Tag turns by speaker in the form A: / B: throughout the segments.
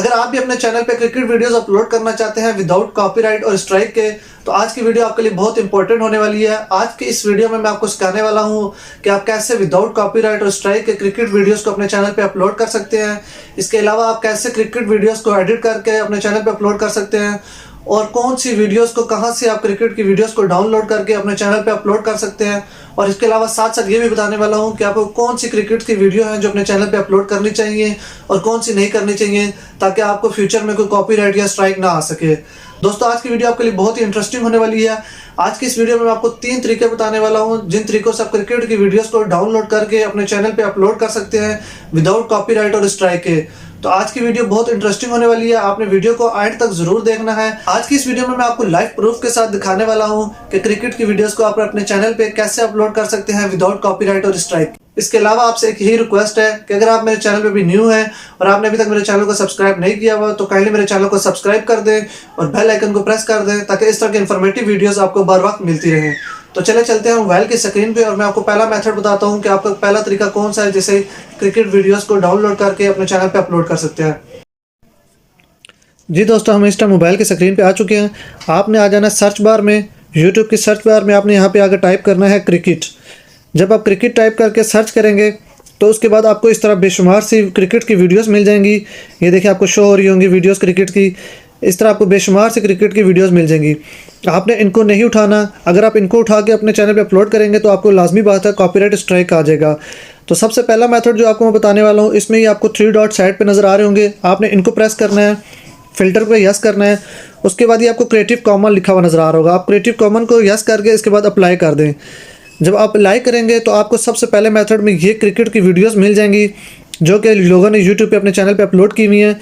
A: अगर आप भी अपने चैनल पे क्रिकेट वीडियोस अपलोड करना चाहते हैं विदाउट कॉपीराइट और स्ट्राइक के, तो आज की वीडियो आपके लिए बहुत इंपॉर्टेंट होने वाली है। आज की इस वीडियो में मैं आपको सिखाने वाला हूं कि आप कैसे विदाउट कॉपीराइट और स्ट्राइक के क्रिकेट वीडियोस को अपने चैनल पे अपलोड कर सकते हैं। इसके अलावा आप कैसे क्रिकेट वीडियोस को एडिट करके अपने चैनल पे अपलोड कर सकते हैं और कौन सी वीडियोस को कहां से आप क्रिकेट की वीडियोस को डाउनलोड करके अपने चैनल पे अपलोड कर सकते हैं। और इसके अलावा साथ साथ ये भी बताने वाला हूं कि आपको कौन सी क्रिकेट की वीडियो है जो अपने चैनल पे अपलोड करनी चाहिए और कौन सी नहीं करनी चाहिए, ताकि आपको फ्यूचर में कोई कॉपीराइट या स्ट्राइक ना आ सके। दोस्तों, आज की वीडियो आपके लिए बहुत ही इंटरेस्टिंग होने वाली है। आज की इस वीडियो में मैं आपको 3 तरीके बताने वाला हूं जिन तरीकों से आप क्रिकेट की वीडियोस को डाउनलोड करके अपने चैनल पे अपलोड कर सकते हैं विदाउट कॉपीराइट और स्ट्राइक के। तो आज की वीडियो बहुत इंटरेस्टिंग होने वाली है, आपने वीडियो को एंड तक जरूर देखना है। आज की इस वीडियो में मैं आपको लाइव प्रूफ के साथ दिखाने वाला हूं कि क्रिकेट की वीडियोस को आप अपने चैनल पे कैसे अपलोड कर सकते हैं विदाउट कॉपीराइट और स्ट्राइक। इसके अलावा आपसे एक ही रिक्वेस्ट है कि अगर आप मेरे चैनल पे भी न्यू हैं और आपने अभी तक मेरे चैनल को सब्सक्राइब नहीं किया हुआ, तो काइंडली मेरे चैनल को सब्सक्राइब कर दें और बेल आइकन को प्रेस कर दें, ताकि इस तरह की इन्फॉर्मेटिव वीडियोस आपको बर वक्त मिलती रहे। तो चलते हैं मोबाइल की स्क्रीन पे और मैं आपको पहला मेथड बताता हूँ कि आपका पहला तरीका कौन सा है जिससे क्रिकेट वीडियोस को डाउनलोड करके अपने चैनल पे अपलोड कर सकते हैं। जी दोस्तों, हम इस टाइम मोबाइल की स्क्रीन पे आ चुके हैं। आपने आ जाना सर्च बार में, यूट्यूब की सर्च बार में आपने यहाँ पे आकर टाइप करना है क्रिकेट। जब आप क्रिकेट टाइप करके सर्च करेंगे तो उसके बाद आपको इस तरह बेशुमार सी क्रिकेट की वीडियोस मिल जाएंगी। ये देखिए, आपको शो हो रही होंगी वीडियोस क्रिकेट की। इस तरह आपको बेशुमार से क्रिकेट की वीडियोस मिल जाएंगी। आपने इनको नहीं उठाना। अगर आप इनको उठा के अपने चैनल पे अपलोड करेंगे तो आपको लाजमी बात है कॉपीराइट स्ट्राइक आ जाएगा। तो सबसे पहला मेथड जो आपको मैं बताने वाला हूँ, इसमें ही आपको 3 डॉट साइड पे नज़र आ रहे होंगे। आपने इनको प्रेस करना है, फिल्टर पे यस करना है। उसके बाद ये आपको क्रिएटिव कॉमन लिखा हुआ नज़र आ रहा होगा। आप क्रिएटिव कॉमन को यस करके इसके बाद अप्लाई कर दें। जब आप अप्लाई करेंगे तो आपको सबसे पहले मेथड में ये क्रिकेट की वीडियोस मिल जाएंगी जो कि लोगों ने यूट्यूब पे अपने चैनल पे अपलोड की हुई हैं।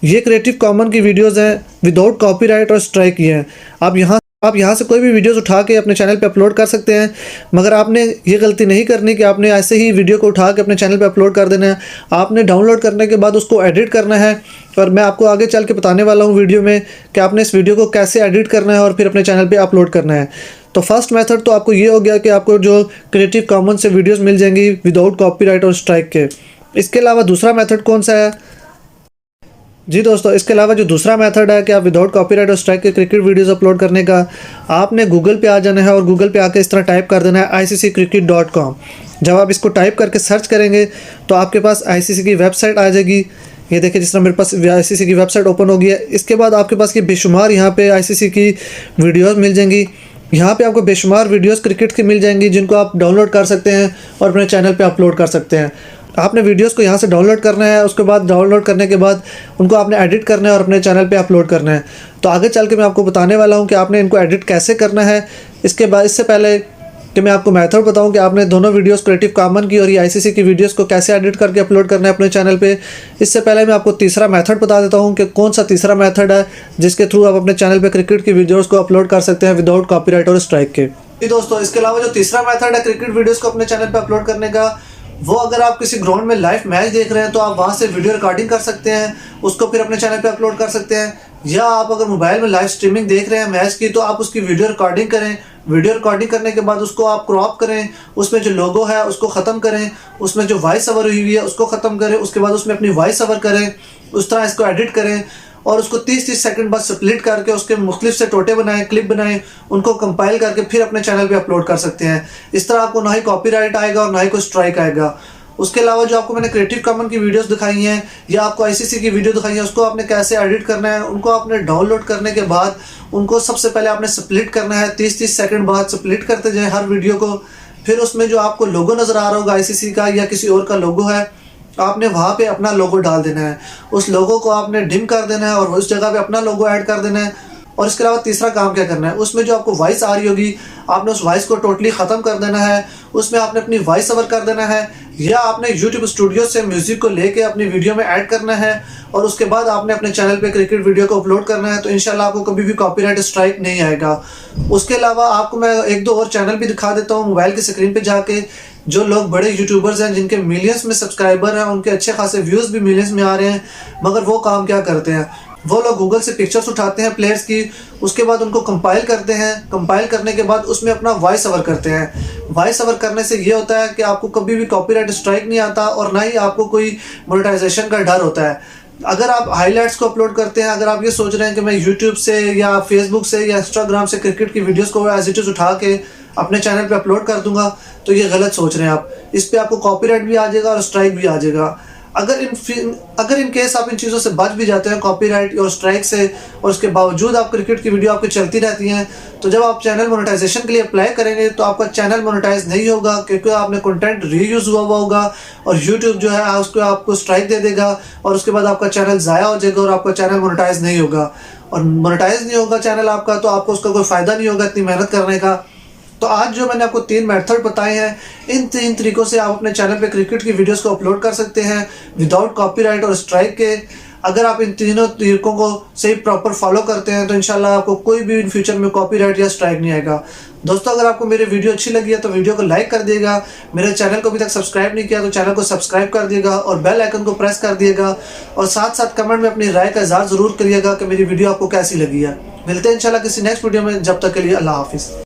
A: ये क्रिएटिव कॉमन की वीडियोस हैं, विदाउट कॉपीराइट और स्ट्राइक की हैं। आप यहाँ से कोई भी वीडियोस उठा के अपने चैनल पे अपलोड कर सकते हैं, मगर आपने ये गलती नहीं करनी कि आपने ऐसे ही वीडियो को उठा के अपने चैनल पे अपलोड कर देना है। आपने डाउनलोड करने के बाद उसको एडिट करना है और मैं आपको आगे चल के बताने वाला हूँ वीडियो में कि आपने इस वीडियो को कैसे एडिट करना है और फिर अपने चैनल पर अपलोड करना है। तो फर्स्ट मेथड तो आपको ये हो गया कि आपको जो क्रिएटिव कॉमन से वीडियोज़ मिल जाएंगी विदाउट कॉपीराइट और स्ट्राइक के। इसके अलावा दूसरा मेथड कौन सा है? जी दोस्तों, इसके अलावा जो दूसरा मेथड है कि आप विदाउट कॉपीराइट और स्ट्राइक के क्रिकेट वीडियोस अपलोड करने का, आपने गूगल पे आ जाना है और गूगल पे आके इस तरह टाइप कर देना है ICCcricket.com। जब आप इसको टाइप करके सर्च करेंगे तो आपके पास ICC की वेबसाइट आ जाएगी। ये देखिए, जिस तरह मेरे पास ICC की वेबसाइट ओपन हो गई है। इसके बाद आपके पास ये बेशुमार यहाँ पे ICC की वीडियोज़ मिल जाएंगी। यहाँ पे आपको बेशुमार वीडियोस क्रिकेट की मिल जाएंगी जिनको आप डाउनलोड कर सकते हैं और अपने चैनल पे अपलोड कर सकते हैं। आपने वीडियोस को यहाँ से डाउनलोड करना है, उसके बाद डाउनलोड करने के बाद उनको आपने एडिट करना है और अपने चैनल पे अपलोड करना है। तो आगे चल के मैं आपको बताने वाला हूँ कि आपने इनको एडिट कैसे करना है। इससे पहले कि मैं आपको मेथड बताऊं कि आपने दोनों वीडियोस क्रिएटिव कॉमन की और ये ICC की वीडियोस को कैसे एडिट करके अपलोड करना है अपने चैनल पे, इससे पहले मैं आपको तीसरा मेथड बता देता हूं कि कौन सा तीसरा मेथड है जिसके थ्रू आप अपने चैनल पे क्रिकेट की वीडियोस को अपलोड कर सकते हैं विदाउट कॉपीराइट और स्ट्राइक के। जी दोस्तों, इसके अलावा जो तीसरा मेथड है क्रिकेट वीडियोस को अपने चैनल पर अपलोड करने का, वो अगर आप किसी ग्राउंड में लाइव मैच देख रहे हैं तो आप वहाँ से वीडियो रिकॉर्डिंग कर सकते हैं, उसको फिर अपने चैनल पे अपलोड कर सकते हैं। या आप अगर मोबाइल में लाइव स्ट्रीमिंग देख रहे हैं मैच की, तो आप उसकी वीडियो रिकॉर्डिंग करें। वीडियो रिकॉर्डिंग करने के बाद उसको आप क्रॉप करें, उसमें जो लोगो है उसको ख़त्म करें, उसमें जो वॉइस ओवर हुई है उसको ख़त्म करें, उसके बाद उसमें अपनी वॉइस ओवर करें, उस तरह इसको एडिट करें और उसको 30-30 सेकंड बाद स्प्लिट करके उसके मुख्तलिफ से टोटे बनाएं, क्लिप बनाएं, उनको कंपाइल करके फिर अपने चैनल पे अपलोड कर सकते हैं। इस तरह आपको ना ही कॉपीराइट आएगा और ना ही कोई स्ट्राइक आएगा। उसके अलावा जो आपको मैंने क्रिएटिव कॉमन की वीडियोस दिखाई हैं या आपको ICC की वीडियो दिखाई है, उसको आपने कैसे एडिट करना है, उनको आपने डाउनलोड करने के बाद उनको सबसे पहले आपने स्प्लिट करना है। 30-30 सेकंड बाद स्प्लिट करते जाएं हर वीडियो को। फिर उसमें जो आपको लोगो नज़र आ रहा होगा ICC का या किसी और का लोगो है, आपने वहाँ पे अपना लोगो डाल देना है। उस लोगो को आपने डिम कर देना है और उस जगह पे अपना लोगो ऐड कर देना है। और इसके अलावा तीसरा काम क्या करना है, उसमें जो आपको वॉइस आ रही होगी आपने उस वॉइस को टोटली ख़त्म कर देना है। उसमें आपने अपनी वॉइस ओवर कर देना है या आपने YouTube स्टूडियो से म्यूज़िक को लेके अपनी वीडियो में ऐड करना है और उसके बाद आपने अपने चैनल पे क्रिकेट वीडियो को अपलोड करना है। तो इंशाल्लाह आपको कभी भी कॉपीराइट स्ट्राइक नहीं आएगा। उसके अलावा आपको मैं 1-2 और चैनल भी दिखा देता हूँ मोबाइल की स्क्रीन पर जाके। जो लोग बड़े यूट्यूबर्स हैं जिनके मिलियंस में सब्सक्राइबर हैं, उनके अच्छे खासे व्यूज़ भी मिलियंस में आ रहे हैं, मगर वो काम क्या करते हैं, वो लोग गूगल से पिक्चर्स उठाते हैं प्लेयर्स की, उसके बाद उनको कंपाइल करते हैं। कंपाइल करने के बाद उसमें अपना वॉइस ओवर करते हैं। वॉइस ओवर करने से ये होता है कि आपको कभी भी कॉपीराइट स्ट्राइक नहीं आता और ना ही आपको कोई मोनेटाइजेशन का डर होता है। अगर आप हाइलाइट्स को अपलोड करते हैं, अगर आप ये सोच रहे हैं कि मैं यूट्यूब से या फेसबुक से या इंस्टाग्राम से क्रिकेट की वीडियोस को एज इट इज उठा के अपने चैनल पे अपलोड कर दूंगा, तो ये गलत सोच रहे हैं आप। इस पे आपको कॉपीराइट भी आ जाएगा और स्ट्राइक भी आ जाएगा। अगर इन केस आप इन चीज़ों से बच भी जाते हैं, कॉपीराइट और स्ट्राइक से, और उसके बावजूद आप क्रिकेट की वीडियो आपकी चलती रहती हैं, तो जब आप चैनल मोनेटाइजेशन के लिए अप्लाई करेंगे तो आपका चैनल मोनेटाइज नहीं होगा, क्योंकि आपने कंटेंट रीयूज हुआ होगा और यूट्यूब जो है उसको आपको स्ट्राइक दे देगा और उसके बाद आपका चैनल ज़ाया हो जाएगा और आपका चैनल मोनेटाइज नहीं होगा। और मोनेटाइज नहीं होगा चैनल आपका, तो आपको उसका कोई फ़ायदा नहीं होगा इतनी मेहनत करने का। तो आज जो मैंने आपको 3 मेथड बताए हैं, इन 3 तरीकों से आप अपने चैनल पे क्रिकेट की वीडियोस को अपलोड कर सकते हैं विदाउट कॉपीराइट और स्ट्राइक के। अगर आप इन तीनों तरीकों को सही प्रॉपर फॉलो करते हैं तो इंशाल्लाह आपको कोई भी इन फ्यूचर में कॉपीराइट या स्ट्राइक नहीं आएगा। दोस्तों, अगर आपको मेरी वीडियो अच्छी लगी है तो वीडियो को लाइक कर दिएगा। मेरे चैनल को अभी तक सब्सक्राइब नहीं किया तो चैनल को सब्सक्राइब कर दिएगा और बेल आइकन को प्रेस कर दिएगा, और साथ साथ कमेंट में अपनी राय का इज़हार ज़रूर करिएगा कि मेरी वीडियो आपको कैसी लगी है। मिलते हैं इंशाल्लाह किसी नेक्स्ट वीडियो में, जब तक के लिए अल्लाह हाफिज़।